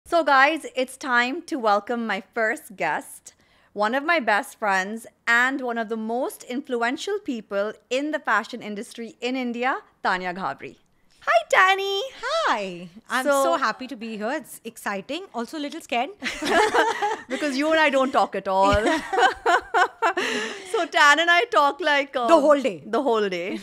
So, guys, it's time to welcome my first guest, one of my best friends, and one of the most influential people in the fashion industry in India, Tanya Ghavri. Hi, Tani. Hi, I'm so happy to be here. It's exciting, also a little scared. Because you and I don't talk at all. So Tan and I talk like The whole day. the whole day,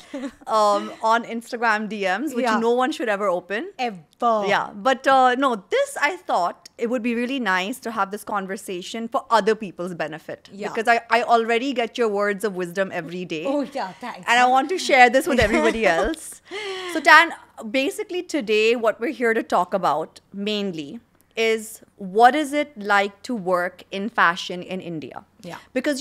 on Instagram DMs, which Yeah. no one should ever open. Ever. Yeah, but no, this I thought it would be really nice to have this conversation for other people's benefit. Yeah. Because I already get your words of wisdom every day. Oh, yeah, thanks. And I want to share this with everybody else. So, Tan, basically today, what we're here to talk about mainly is what is it like to work in fashion in India? Yeah. Because,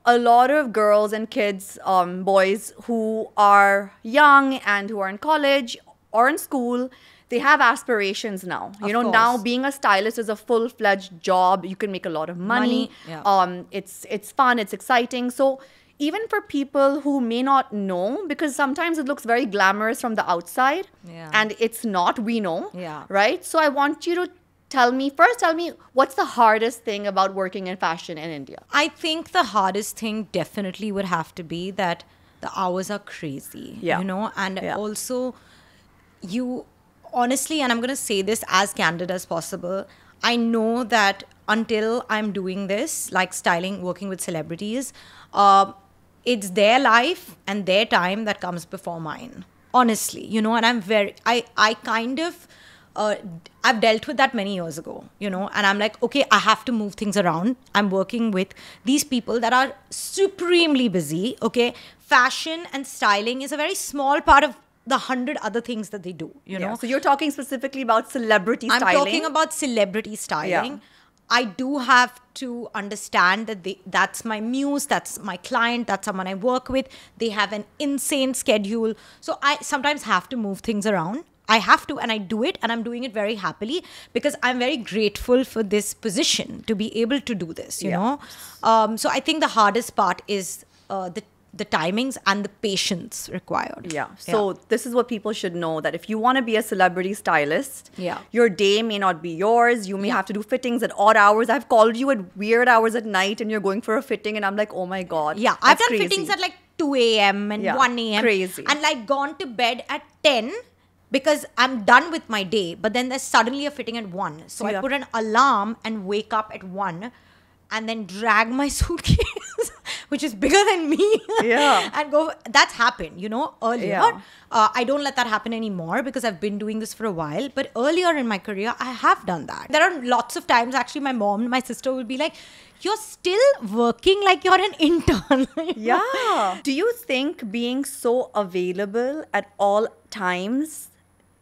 a lot of girls and kids, boys who are young and who are in college or in school, they have aspirations now. Of Now course. being a stylist is a full-fledged job. You can make a lot of money. Yeah. It's fun, it's exciting. So even for people who may not know, because sometimes it looks very glamorous from the outside, Yeah. and it's not, we know, Yeah. right? So I want you to tell me what's the hardest thing about working in fashion in India? I think the hardest thing definitely would have to be that the hours are crazy, Yeah. and Yeah. also you honestly, and I'm going to say this as candid as possible, I know that until I'm doing this, like styling, working with celebrities, it's their life and their time that comes before mine, honestly, and I kind of, I've dealt with that many years ago, and I'm like, okay, I have to move things around. I'm working with these people that are supremely busy, okay? Fashion and styling is a very small part of the 100 other things that they do, you know? So you're talking specifically about celebrity I'm styling. talking about celebrity styling. Yeah. I do have to understand that that's my muse, that's my client, that's someone I work with. They have an insane schedule. So I sometimes have to move things around. I have to, and I do it, and I'm doing it very happily because I'm very grateful for this position to be able to do this, you know? So I think the hardest part is the timings and the patience required. Yeah. So this is what people should know, that if you want to be a celebrity stylist, Yeah. your day may not be yours. You may have to do fittings at odd hours. I've called you at weird hours at night and you're going for a fitting and I'm like, oh my God. Yeah, I've that's done crazy. fittings at like 2 a.m. and Yeah, 1 a.m. crazy. And like gone to bed at 10 because I'm done with my day. But then there's suddenly a fitting at 1. So Yeah. I put an alarm and wake up at 1 and then drag my suitcase, which is bigger than me. Yeah. And go. That's happened, earlier. Yeah. I don't let that happen anymore because I've been doing this for a while. But earlier in my career, I have done that. There are lots of times, actually, my mom and my sister will be like, you're still working like you're an intern. Yeah. Do you think being so available at all times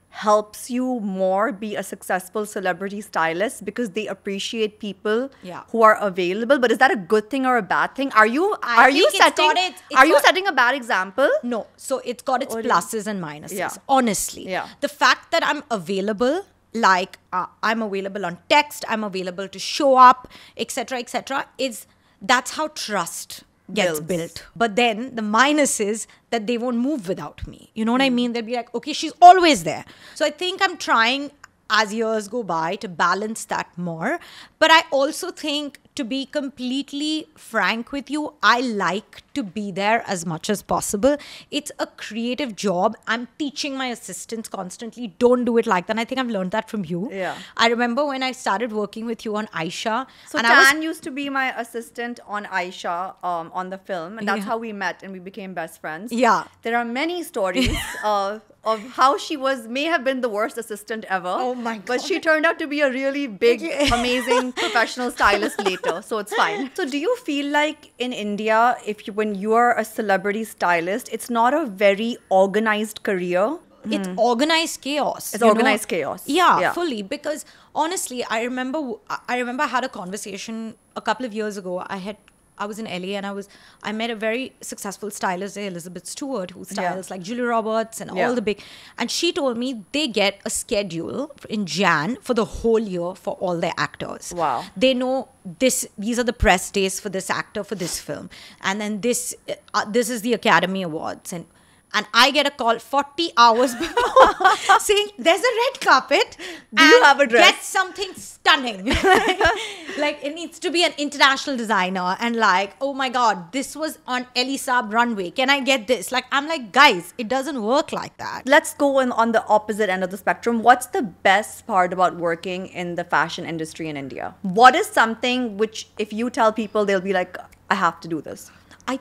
helps you more be a successful celebrity stylist because they appreciate people Yeah. who are available? But is that a good thing or a bad thing? Are you think it's setting got its- it's are you got- setting a bad example? No, so it's got its What do you- pluses and minuses. Yeah. Honestly, Yeah. the fact that I'm available, like I'm available on text, I'm available to show up, etc., that's how trust gets Builds. built. But then the minus is that they won't move without me. You know what I mean? They'll be like, okay, she's always there. So I think I'm trying, as years go by, to balance that more. But I also think, to be completely frank with you, I like to be there as much as possible. It's a creative job. I'm teaching my assistants constantly, don't do it like that. And I think I've learned that from you. Yeah. I remember when I started working with you on Aisha. So and Tan used to be my assistant on Aisha on the film, and that's Yeah. how we met and we became best friends. Yeah. There are many stories of how she may have been the worst assistant ever. Oh my But God. she turned out to be a really big, amazing professional stylist later, so it's fine. So do you feel like in India, when you are a celebrity stylist, it's not a very organized career? It's organized chaos. It's you know? organized chaos. Yeah, Yeah. fully. Because honestly, I remember I had a conversation a couple of years ago. I was in LA and I met a very successful stylist there, Elizabeth Stewart, who styles like Julia Roberts and Yeah. all the big. And she told me they get a schedule in Jan for the whole year for all their actors. Wow. They know these are the press days for this actor for this film, and then this is the Academy Awards, and I get a call 40 hours before saying there's a red carpet. Do you have a dress? Get something stunning. Like it needs to be an international designer, and like, oh my God, this was on Elisab runway. Can I get this? Like, I'm like, guys, it doesn't work like that. Let's go on the opposite end of the spectrum. What's the best part about working in the fashion industry in India? What is something which, if you tell people, they'll be like, I have to do this? I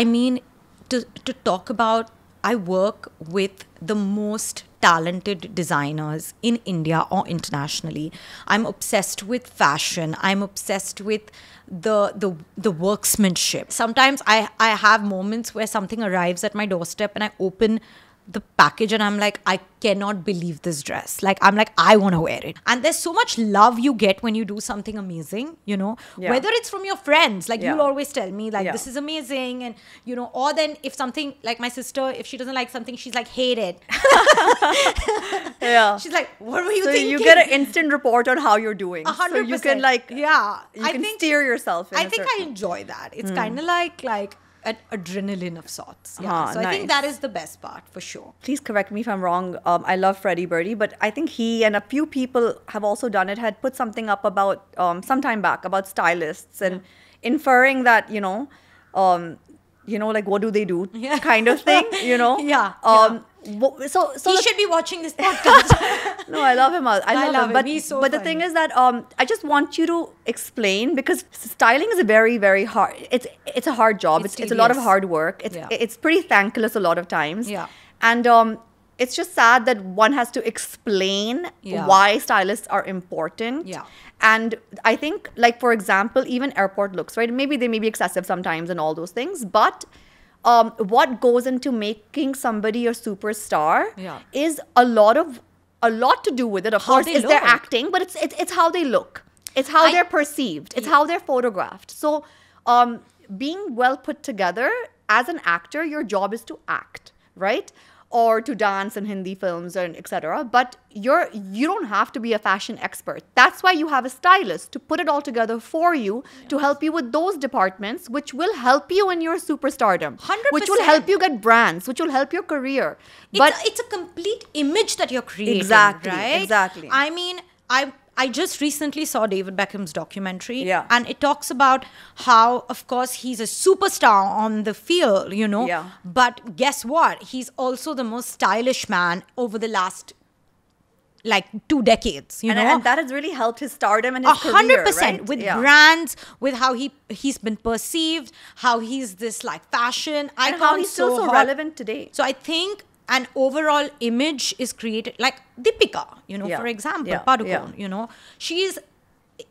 mean, to talk about, I work with the most talented designers in India or internationally. I'm obsessed with fashion. I'm obsessed with the workmanship. Sometimes I have moments where something arrives at my doorstep and I open the package and I'm like, I cannot believe this dress. Like, I'm like, I want to wear it. And there's so much love you get when you do something amazing, you know, whether it's from your friends, like you'll always tell me like, this is amazing. And, you know, or then if something like my sister, if she doesn't like something, she's like, hate it. She's like, what were you thinking? So you get an instant report on how you're doing. 100%. So you can like, you can steer yourself in I think I enjoy that. It's kind of like an adrenaline of sorts. So I think that is the best part for sure. Please correct me if I'm wrong. I love Freddie Birdie, but I think he and a few people have also done it, had put something up about some time back about stylists and inferring that, like what do they do kind of thing, So he should be watching this podcast. No, I love him. I love him. But, he's so but the thing is that I just want you to explain, because styling is a very, very hard. It's a hard job. It's a lot of hard work. It's pretty thankless a lot of times. And it's just sad that one has to explain why stylists are important. And I think, like, for example, even airport looks, right? Maybe they may be excessive sometimes and all those things, but what goes into making somebody a superstar is a lot to do with it. Of course, it's their acting, but it's how they look. It's how they're perceived. It's how they're photographed. So being well put together as an actor, your job is to act, right? Or to dance in Hindi films and etc. But you don't have to be a fashion expert. That's why you have a stylist to put it all together for you, to help you with those departments, which will help you in your superstardom. 100%. Which will help you get brands, which will help your career. But it's a complete image that you're creating. Exactly. Right? Exactly. I mean, I just recently saw David Beckham's documentary, and it talks about how, of course, he's a superstar on the field, but guess what? He's also the most stylish man over the last, 2 decades, you know? And that has really helped his stardom and his career, 100%, right? with brands, with how he's been perceived, how he's this, fashion icon. And how he's still so relevant today. So I think an overall image is created, like Deepika, for example, Padukone, she's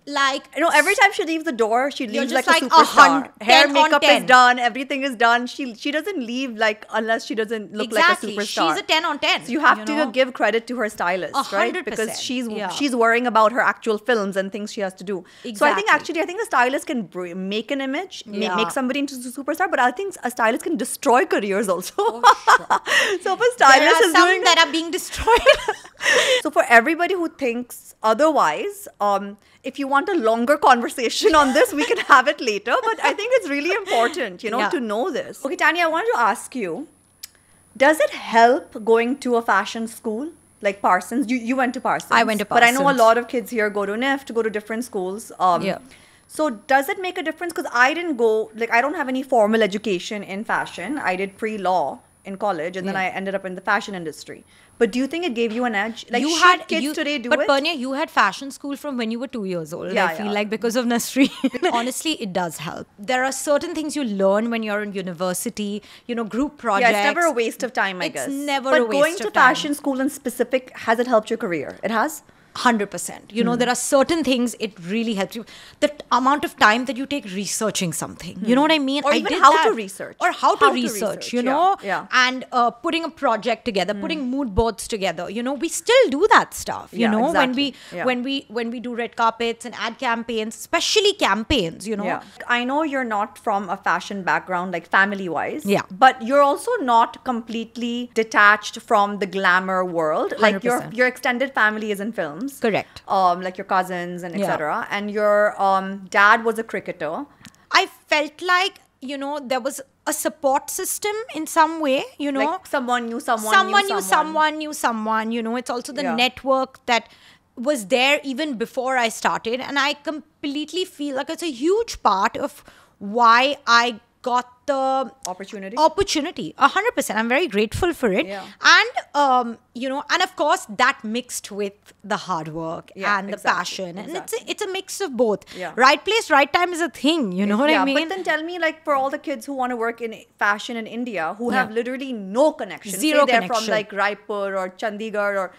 every time she leaves the door, she leaves like a like superstar. Hair, 10 makeup on 10. is done, everything is done. She doesn't leave unless she doesn't look like a superstar. She's a 10 on 10. So you have to give credit to her stylist, 100%. right? Because she's worrying about her actual films and things she has to do. Exactly. So I think a stylist can make an image, make somebody into a superstar, but I think a stylist can destroy careers also. So if a stylist is doing that are being destroyed. So for everybody who thinks otherwise, if you want a longer conversation on this, we can have it later. But I think it's really important, to know this. Okay, Tanya, I wanted to ask you, does it help going to a fashion school like Parsons? You went to Parsons. I went to Parsons. But I know a lot of kids here go to NIFT, go to different schools. So does it make a difference? Because I didn't go, I don't have any formal education in fashion. I did pre-law in college, and then I ended up in the fashion industry. But do you think it gave you an edge? Kids today do it? But Pernia, you had fashion school from when you were 2 years old. I feel like because of Nasreen. Honestly, it does help. There are certain things you learn when you're in university, group projects. Yeah, it's never a waste of time, I guess. It's never a waste of time. But going to fashion school in specific, has it helped your career? It has? 100%. There are certain things it really helps you. The amount of time that you take researching something. You know what I mean? Or even how to research. Or how to research, Yeah. And putting a project together, putting mood boards together. We still do that stuff, exactly. when we do red carpets and ad campaigns, especially campaigns, Yeah. I know you're not from a fashion background, family-wise. Yeah. But you're also not completely detached from the glamour world. 100%. Your extended family is in films. Correct. Like your cousins and etc. And your dad was a cricketer. I felt like, there was a support system in some way, you know. Like someone knew someone, Someone knew someone knew someone, you know. It's also the network that was there even before I started. And I completely feel like it's a huge part of why I got the opportunity. 100%. I'm very grateful for it. Yeah. And you know, and of course that mixed with the hard work and the passion, and it's a mix of both. Right place, right time is a thing, you know what I mean? But then tell me, like, for all the kids who want to work in fashion in India, who have literally no connection, Zero say they're connection. from like Raipur or Chandigarh or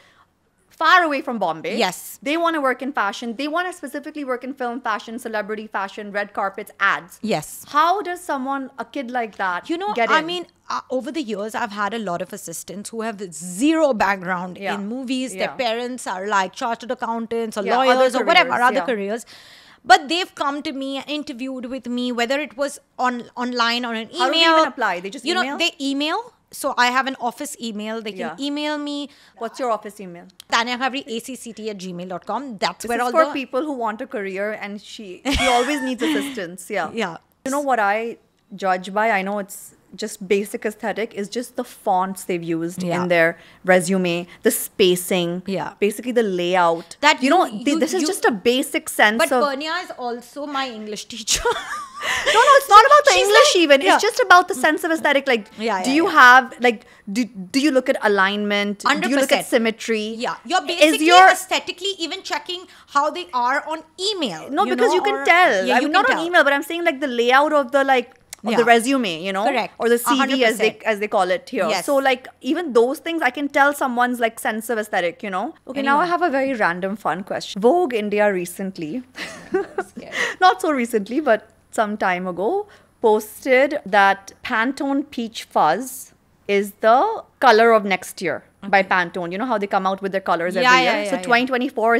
far away from Bombay. Yes. They want to work in fashion. They want to specifically work in film fashion, celebrity fashion, red carpets, ads. Yes. How does someone, a kid like that, you know, get in? I mean, over the years, I've had a lot of assistants who have zero background in movies. Their parents are like chartered accountants or lawyers or whatever, other careers. But they've come to me and interviewed with me, whether it was online or an email. How do they even apply? They just email? You know, they email. So I have an office email. They can email me. What's your office email? Tanya Ghavri, acct@gmail.com. That's where this all is for the people who want a career, and she always needs assistance. Yeah. You know what I judge by? I know it's just basic aesthetic, is just the fonts they've used in their resume, the spacing, basically the layout. That this is just a basic sense but of... But Pernia is also my English teacher. No, it's not about the English even. It's just about the sense of aesthetic. Like, do you have, like, do you look at alignment? 100%. Do you look at symmetry? Yeah. You're basically aesthetically even checking how they are on email. No, because you can tell. Yeah, I'm not on email, but I'm saying like the layout of the, like, of the resume, you know? Correct. Or the CV as they call it here. Yes. So like even those things, I can tell someone's like sense of aesthetic, you know? Okay, now I have a very random fun question. Vogue India recently, not so recently, but some time ago, posted that Pantone Peach Fuzz is the color of next year by Pantone. You know how they come out with their colors every year? So 2024,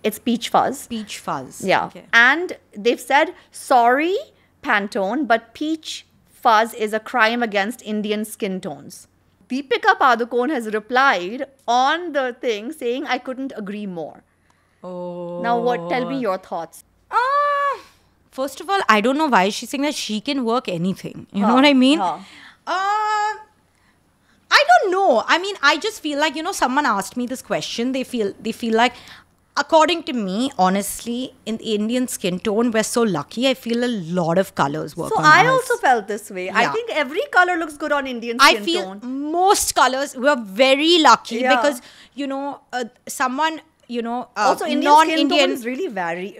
it's Peach Fuzz. Peach Fuzz. Yeah. Okay. And they've said, sorry, Pantone, but peach fuzz is a crime against Indian skin tones. Deepika Padukone has replied on the thing saying, I couldn't agree more. Oh. Now tell me your thoughts. First of all, I don't know why she's saying that she can work anything. You know what I mean? I don't know. I mean, I just feel like, you know, someone asked me this question. They feel like, according to me, honestly, in the Indian skin tone, we're so lucky. I feel a lot of colors work on us. So I also felt this way. I think every color looks good on Indian skin tone. I feel most colors, we're very lucky because, you know, someone... You know, also Indian skin tones really vary.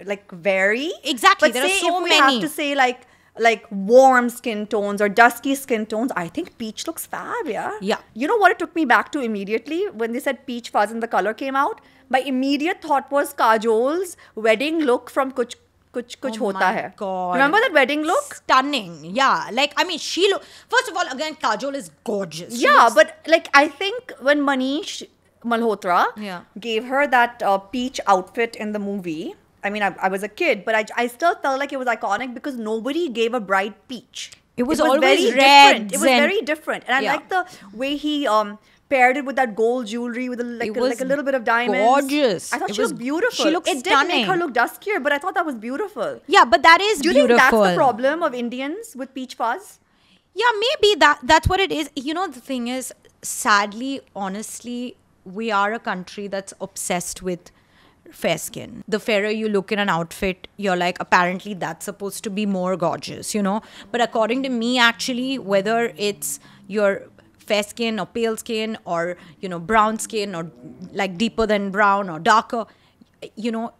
Exactly, but there are so if we many. have to say like warm skin tones or dusky skin tones, I think peach looks fab, yeah. You know what it took me back to immediately when they said peach fuzz and the color came out? My immediate thought was Kajol's wedding look from Kuch Hota Hai. God. Remember that wedding look? Stunning. Yeah. Like, I mean, first of all, again, Kajol is gorgeous. But like, I think when Manish Malhotra gave her that peach outfit in the movie. I mean, I was a kid, but I still felt like it was iconic because nobody gave a bright peach. It was always very red. Different. It was very different. And I like the way he paired it with that gold jewelry with like a little bit of diamonds. Gorgeous. I thought she was beautiful. She looked stunning. It did make her look duskier, but I thought that was beautiful. Yeah, but that is beautiful. Do you think that's the problem of Indians with peach fuzz? Yeah, maybe that's what it is. You know, the thing is, sadly, honestly, we are a country that's obsessed with fair skin. The fairer you look in an outfit, you're like, apparently that's supposed to be more gorgeous, you know? But according to me, actually, whether it's your fair skin or pale skin or, you know, brown skin or like deeper than brown or darker, you know,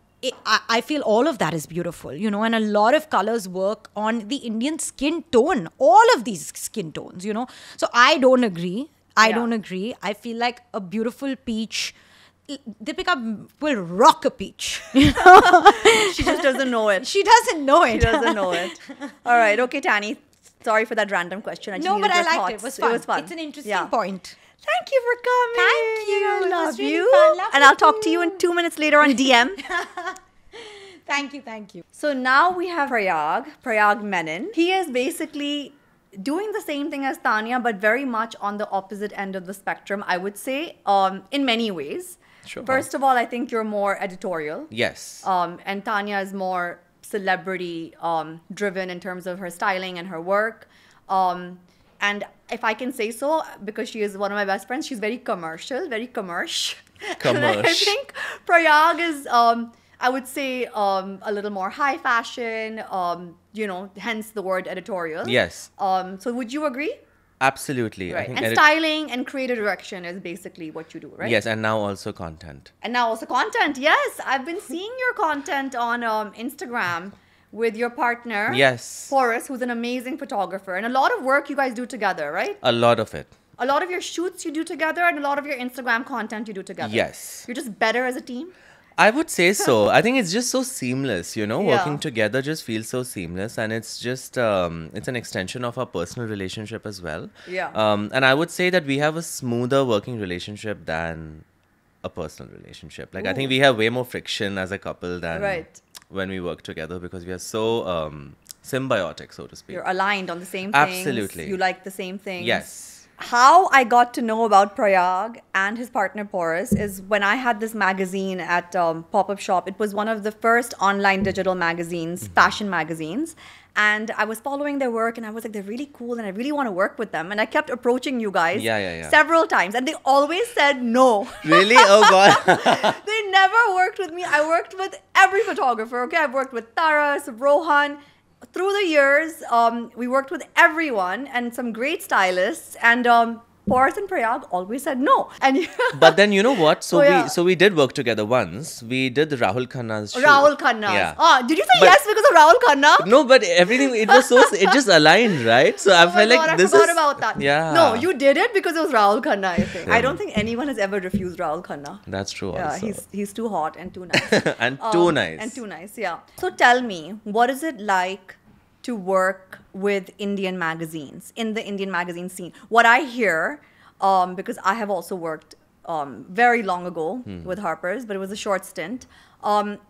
I feel all of that is beautiful, you know, and a lot of colors work on the Indian skin tone, all of these skin tones, you know? So I don't agree. I don't agree. I feel like a beautiful peach, Deepika will rock a peach. You know? She just doesn't know it. She doesn't know it. She doesn't know it. All right. Okay, Tani. Sorry for that random question. No, but I liked it. It was fun. It was fun. It's an interesting point. Thank you for coming. Thank you. I love really you. Fun. And I'll talk to you in 2 minutes later on DM. Thank you. So now we have Prayag Menon. He is basically doing the same thing as Tanya, but very much on the opposite end of the spectrum, I would say, in many ways. Sure. First of all, I think you're more editorial. Yes. And Tanya is more celebrity driven in terms of her styling and her work. And if I can say so, because she is one of my best friends, she's very commercial, very commercial. And I think Prayag is, I would say, a little more high fashion, hence the word editorial. Yes. So would you agree? Absolutely. Right. And styling and creative direction is basically what you do, right? Yes, and now also content. And now also content. Yes, I've been seeing your content on Instagram with your partner. Yes. Forrest, who's an amazing photographer. And a lot of work you guys do together, right? A lot of it. A lot of your shoots you do together and a lot of your Instagram content you do together. Yes. You're just better as a team? I would say so. I think it's just so seamless, Yeah. working together just feels so seamless, and it's just, it's an extension of our personal relationship as well. Yeah. And I would say that we have a smoother working relationship than a personal relationship. Like, I think we have way more friction as a couple than Right. when we work together, because we are so symbiotic, so to speak. You're aligned on the same things. Absolutely. You like the same things. Yes. How I got to know about Prayag and his partner Porus is when I had this magazine at Pop-Up Shop. It was one of the first online digital magazines, fashion magazines. And I was following their work and I was like, they're really cool and I really want to work with them. And I kept approaching you guys several times and they always said no. Really? Oh, God. They never worked with me. I worked with every photographer, okay? I've worked with Taras, Rohan. Through the years, we worked with everyone and some great stylists, and Porus and Prayag always said no. And But then you know what? So, So we did work together once. We did the Rahul Khanna's shoot. Rahul Khanna. Yeah. Did you say yes because of Rahul Khanna? No, but everything, it was so, it just aligned, right? So I Oh my felt like God, this I forgot is... about that. Yeah. No, you did it because it was Rahul Khanna, I think. Yeah. I don't think anyone has ever refused Rahul Khanna. That's true Yeah, also. he's too hot and too nice. And too nice. And too nice, yeah. So tell me, what is it like to work with Indian magazines, in the Indian magazine scene? What I hear, because I have also worked very long ago with Harper's, but it was a short stint,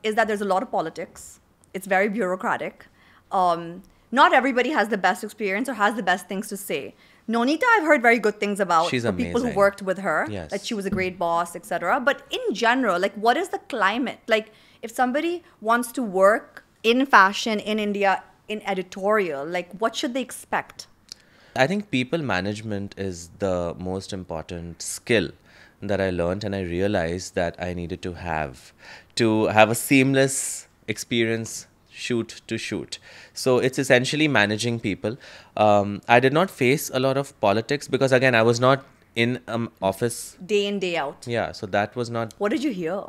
is that there's a lot of politics. It's very bureaucratic. Not everybody has the best experience or has the best things to say. Nonita, I've heard very good things about She's for people who amazing. worked with her, Yes. that she was a great boss, etc. But in general, like, what is the climate? Like, if somebody wants to work in fashion in India, in editorial, like, what should they expect? I think people management is the most important skill that I learned, and I realized that I needed to have a seamless experience shoot to shoot. So it's essentially managing people. I did not face a lot of politics because, again, I was not in office. Day in, day out. Yeah, so that was not... What did you hear?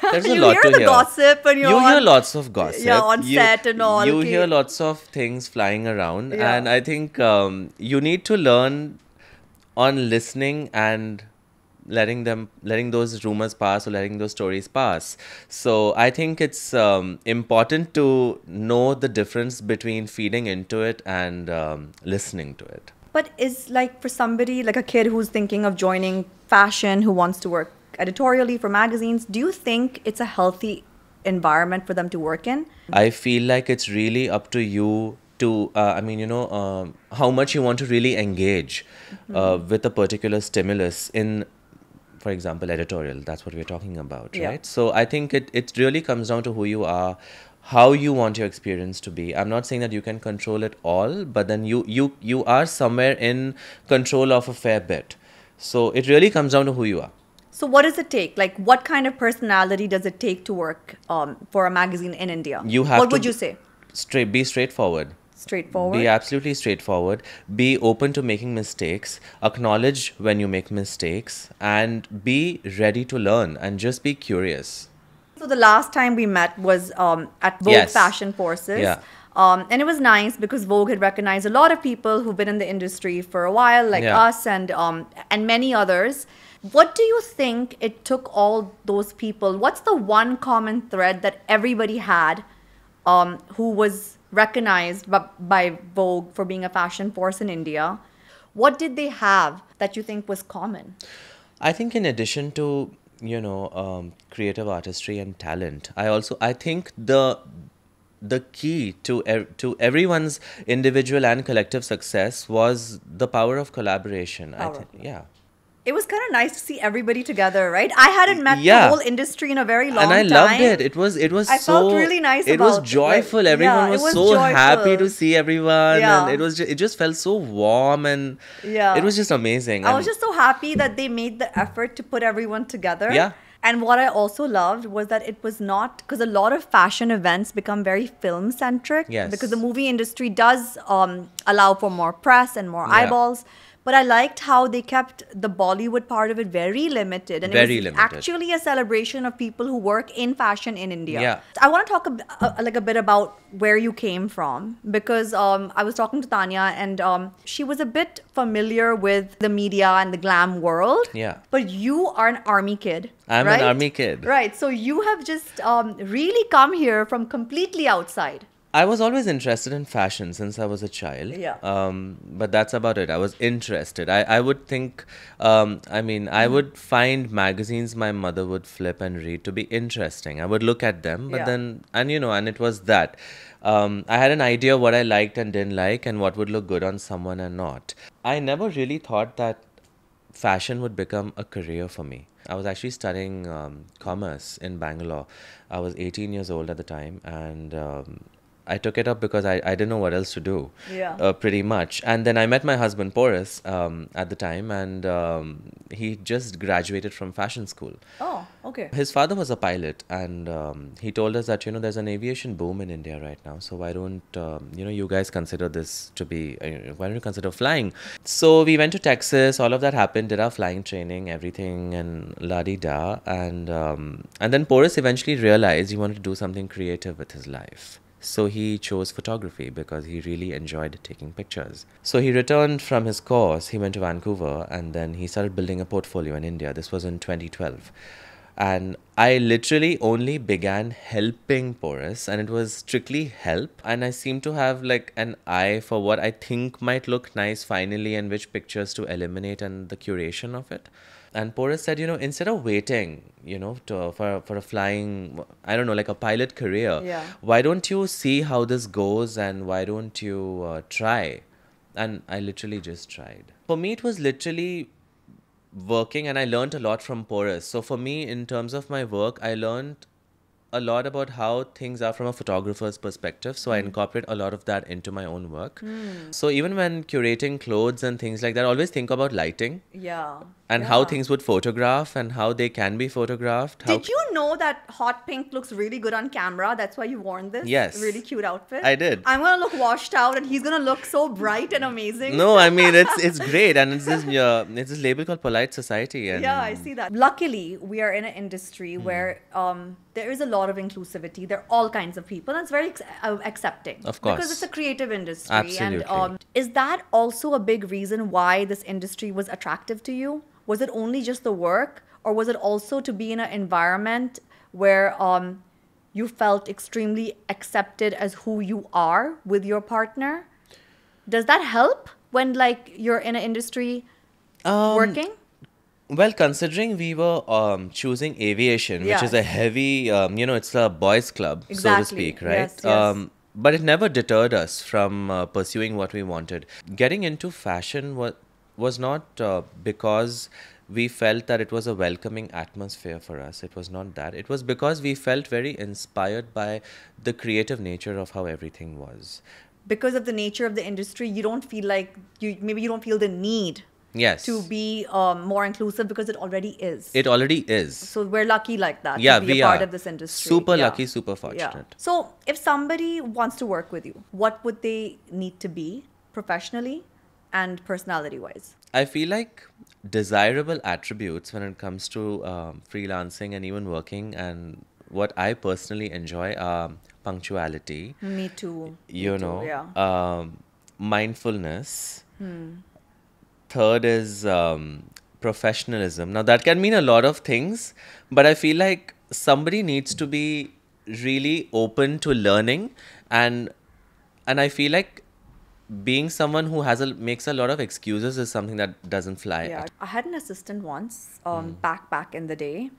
There's a You lot hear to the hear. gossip and you're You hear on- lots of gossip. Yeah, on set and all, You okay. hear lots of things flying around. Yeah. And I think you need to learn on listening and letting those rumors pass or letting those stories pass. So I think it's important to know the difference between feeding into it and listening to it. But is, like, for somebody, like a kid who's thinking of joining fashion, who wants to work editorially for magazines, do you think it's a healthy environment for them to work in? I feel like it's really up to you to, how much you want to really engage with a particular stimulus in, for example, editorial. That's what we're talking about, Yeah. right? So I think it really comes down to who you are, how you want your experience to be. I'm not saying that you can control it all, but then you are somewhere in control of a fair bit. So it really comes down to who you are. So what does it take? Like, what kind of personality does it take to work for a magazine in India? You have What to would you say? Be straightforward. Straightforward? Be absolutely straightforward. Be open to making mistakes. Acknowledge when you make mistakes. And be ready to learn. And just be curious. So the last time we met was at Vogue Yes. Fashion Forces. Yeah. And it was nice because Vogue had recognized a lot of people who've been in the industry for a while, like Yeah. us and many others. What do you think it took all those people? What's the one common thread that everybody had who was recognized by Vogue for being a fashion force in India? What did they have that you think was common? I think in addition to, creative artistry and talent, I think the key to everyone's individual and collective success was the power of collaboration. Power. Yeah. It was kind of nice to see everybody together, right? I hadn't met the Yeah. whole industry in a very long And I time. loved it. It was I so, felt really nice it was about it. joyful. Like, Everyone yeah, was it was so happy joyful. to see everyone, Yeah. and it just felt so warm, and Yeah. it was just amazing. I And was just so happy that they made the effort to put everyone together. Yeah. And what I also loved was that it was not, because a lot of fashion events become very film centric. Yes. Because the movie industry does allow for more press and more Yeah. eyeballs. But I liked how they kept the Bollywood part of it very limited. And Very it was limited. actually a celebration of people who work in fashion in India. Yeah. I want to talk a bit about where you came from, because I was talking to Tanya, and she was a bit familiar with the media and the glam world. Yeah. But you are an army kid. I'm right? an army kid. Right. So you have just really come here from completely outside. I was always interested in fashion since I was a child. Yeah. But that's about it. I was interested. I would think, I would find magazines my mother would flip and read to be interesting. I would look at them, but Yeah. then, and it was that. I had an idea what I liked and didn't like and what would look good on someone and not. I never really thought that fashion would become a career for me. I was actually studying commerce in Bangalore. I was 18 years old at the time, and I took it up because I didn't know what else to do. Yeah. Pretty much. And then I met my husband, Porus, at the time, and he just graduated from fashion school. Oh, okay. His father was a pilot, and he told us that, there's an aviation boom in India right now. So why don't, you guys consider this to be, why don't you consider flying? So we went to Texas, all of that happened, did our flying training, everything, and la-di-da. And then Porus eventually realized he wanted to do something creative with his life. So he chose photography because he really enjoyed taking pictures. So he returned from his course, he went to Vancouver, and then he started building a portfolio in India. This was in 2012. And I literally only began helping Porus, and it was strictly help. And I seem to have like an eye for what I think might look nice finally and which pictures to eliminate and the curation of it. And Porus said, instead of waiting, for a flying, I don't know, like a pilot career, Yeah. why don't you see how this goes and why don't you try? And I literally just tried. For me, it was literally working, and I learned a lot from Porus. So for me, in terms of my work, I learned a lot about how things are from a photographer's perspective. So I incorporate a lot of that into my own work. So even when curating clothes and things like that, I always think about lighting Yeah. and how things would photograph and how they can be photographed. Did you know that hot pink looks really good on camera? That's why you worn this Yes. really cute outfit. I did. I'm gonna look washed out, and he's gonna look so bright and amazing. No, I mean, it's great. And it's this label called Polite Society. And Yeah, I see that. Luckily, we are in an industry where there is a lot of inclusivity. There are all kinds of people, and it's very accepting. Of course. Because it's a creative industry. Absolutely. And is that also a big reason why this industry was attractive to you? Was it only just the work, or was it also to be in an environment where you felt extremely accepted as who you are with your partner? Does that help when you're in an industry working? Well, considering we were choosing aviation, which is a heavy, it's a boys' club, so to Exactly. speak, right? Yes. But it never deterred us from pursuing what we wanted. Getting into fashion was not because we felt that it was a welcoming atmosphere for us. It was not that. It was because we felt very inspired by the creative nature of how everything was. Because of the nature of the industry, you don't feel like you don't feel the need Yes. to be more inclusive, because it already is. It already is. So we're lucky like that Yeah, to be we a part are. of this industry. Super Yeah. lucky, super Yeah. fortunate. So if somebody wants to work with you, what would they need to be professionally and personality-wise? I feel like desirable attributes when it comes to freelancing and even working, and what I personally enjoy are punctuality, Me too. Yeah. Mindfulness. Third is professionalism. Now that can mean a lot of things, but I feel like somebody needs to be really open to learning, and I feel like being someone who makes a lot of excuses is something that doesn't fly. Yeah, I had an assistant once, back in the day,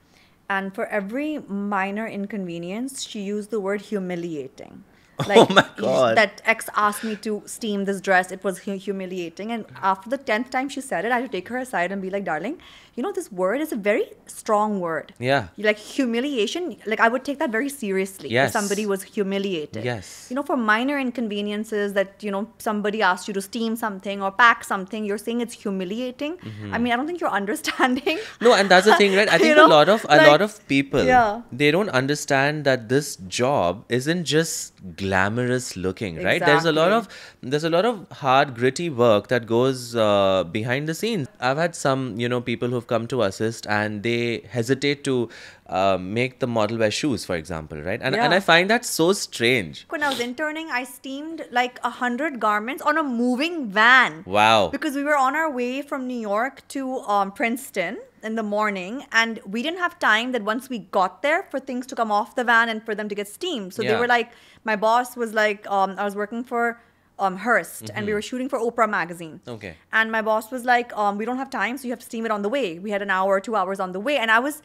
and for every minor inconvenience, she used the word humiliating. Like, Oh my God. that ex asked me to steam this dress. It was humiliating. And after the 10th time she said it, I had to take her aside and be like, darling, you know, this word is a very strong word. Yeah. Like humiliation, like I would take that very seriously. Yes. If somebody was humiliated. Yes. You know, for minor inconveniences that, you know, somebody asked you to steam something or pack something, you're saying it's humiliating. I mean, I don't think you're understanding. No, and that's the thing, right? I think You know, a lot of people, yeah. they don't understand that this job isn't just glamorous looking, right? There's a lot of hard, gritty work that goes behind the scenes. I've had some, you know, people who've come to assist and they hesitate to make the model wear shoes, for example, right? And Yeah. I find that so strange. When I was interning, I steamed like 100 garments on a moving van. Wow. Because we were on our way from New York to Princeton in the morning, and we didn't have time that once we got there for things to come off the van and for them to get steamed. So they Yeah. were like, my boss was like, I was working for Hearst, and we were shooting for Oprah magazine. Okay. And my boss was like, we don't have time, so you have to steam it on the way. We had an hour, 2 hours on the way. And I was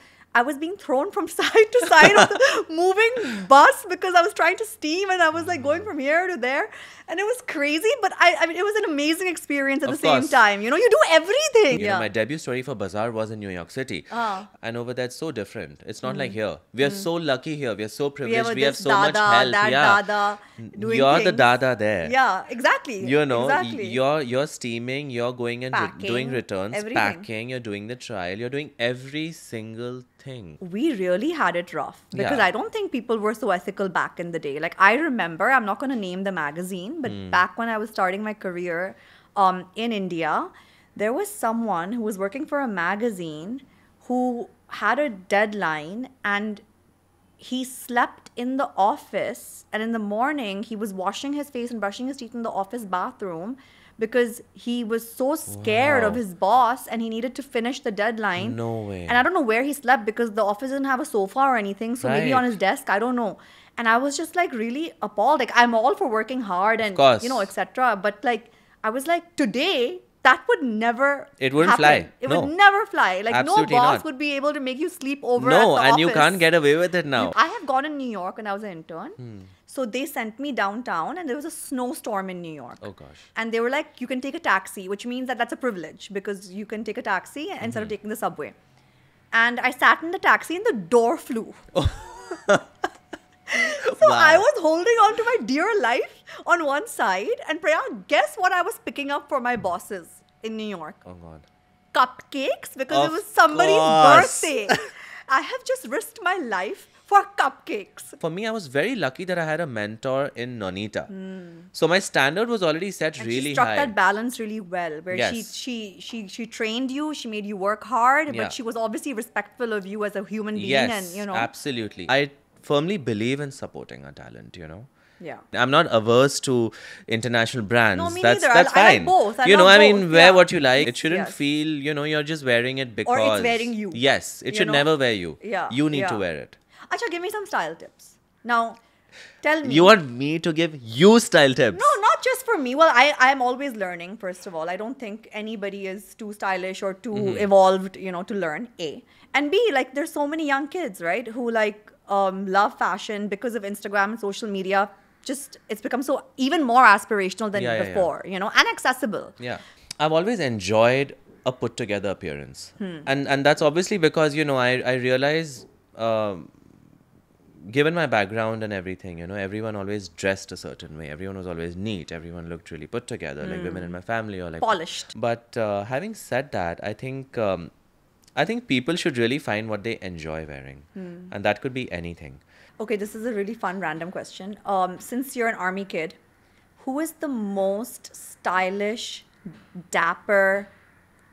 being thrown from side to side of the moving bus because I was trying to steam, and I was like going from here to there. And it was crazy, but I mean, it was an amazing experience at Of the same course. time. You know, you do everything. You know, my debut story for Bazaar was in New York City. And over there, it's so different. It's not like here. We are so lucky here. We are so privileged. We have this so much help. that Yeah. dada doing You're the things. dada there. Yeah, exactly. You know, exactly. you're steaming, you're going and Packing, doing returns, everything. packing, you're doing the trial, you're doing every single thing. We really had it rough because Yeah. I don't think people were so ethical back in the day. Like, I remember, I'm not going to name the magazine, but back when I was starting my career in India, there was someone who was working for a magazine who had a deadline, and he slept in the office, and in the morning he was washing his face and brushing his teeth in the office bathroom because he was so scared of Wow. his boss and he needed to finish the deadline. No way. And I don't know where he slept because the office didn't have a sofa or anything, so maybe Right. on his desk, I don't know. And I was just like really appalled. Like, I'm all for working hard and course. you know, etc. But like, I was like, today that would never It wouldn't happen. fly. It No. would never fly. Like, Absolutely no boss not. would be able to make you sleep over at No, the and you office. can't get away with it now. I have gone in New York when I was an intern. So they sent me downtown, and there was a snowstorm in New York. Oh gosh. And they were like, you can take a taxi, which means that that's a privilege because you can take a taxi instead of taking the subway. And I sat in the taxi and the door flew. So Wow. I was holding on to my dear life on one side. And Prayag, guess what I was picking up for my bosses in New York? Oh god. Cupcakes, because it Of was somebody's course. birthday. I have just risked my life for cupcakes. For me, I was very lucky that I had a mentor in Nonita. So my standard was already set And really she struck high. that balance really well, where Yes. she trained you, she made you work hard, Yeah. but she was obviously respectful of you as a human being, Yes, and you know, absolutely. I firmly believe in supporting our talent, you know. yeah. I'm not averse to international brands. No, me that's neither. that's I like fine. both. I you know, love I mean, both, wear yeah. what you like. It shouldn't Yes. feel, you know, you're just wearing it Or because it's wearing you. Yes, it You should know? never wear you. Yeah, You need to yeah. wear it. Acha, give me some style tips. Now, tell me. You want me to give you style tips? No, not just for me. Well, I'm always learning, first of all. I don't think anybody is too stylish or too Mm-hmm. evolved, you know, to learn, A. And B, like, there's so many young kids, right, who, like, love fashion because of Instagram and social media. Just, it's become so even more aspirational than Yeah, yeah, before, you know, and accessible. Yeah. I've always enjoyed a put together appearance. And that's obviously because, you know, I realize, given my background and everything, you know, everyone always dressed a certain way. Everyone was always neat. Everyone looked really put together, like women in my family or like Polished. But having said that, I think people should really find what they enjoy wearing, and that could be anything. Okay, this is a really fun random question. Since you're an army kid, who is the most stylish, dapper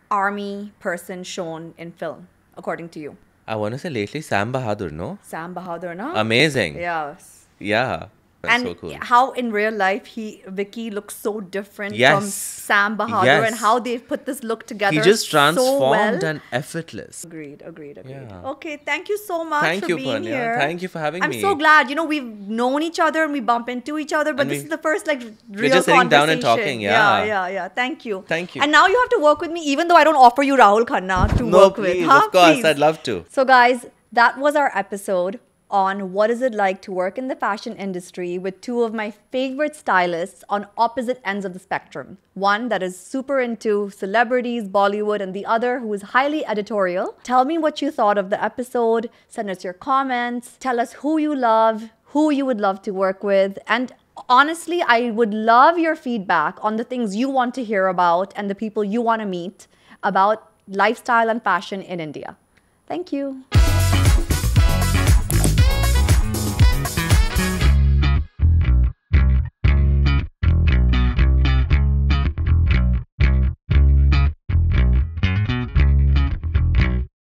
army person shown in film, according to you? I want to say lately Sam Bahadur, no? Sam Bahadur, no? Amazing. Yes. Yeah. That's And so cool. how in real life Vicky looks so different from Yes. Sam Bahadur, Yes. and how they've put this look together He just so transformed well. and effortless. Agreed. Yeah. Okay, thank you so much Thank for you, being Pernia. here. Thank you for having I'm me. so glad. You know, we've known each other and we bump into each other, but And this we- is the first like real just sitting down and conversation. talking, yeah. Yeah. Thank you. Thank you. And now you have to work with me, even though I don't offer you Rahul Khanna to No, work please. with. Huh? Of course, Please. I'd love to. So, guys, that was our episode on what is it like to work in the fashion industry with two of my favorite stylists on opposite ends of the spectrum. One that is super into celebrities, Bollywood, and the other who is highly editorial. Tell me what you thought of the episode. Send us your comments. Tell us who you love, who you would love to work with, and honestly, I would love your feedback on the things you want to hear about and the people you want to meet about lifestyle and fashion in India. Thank you.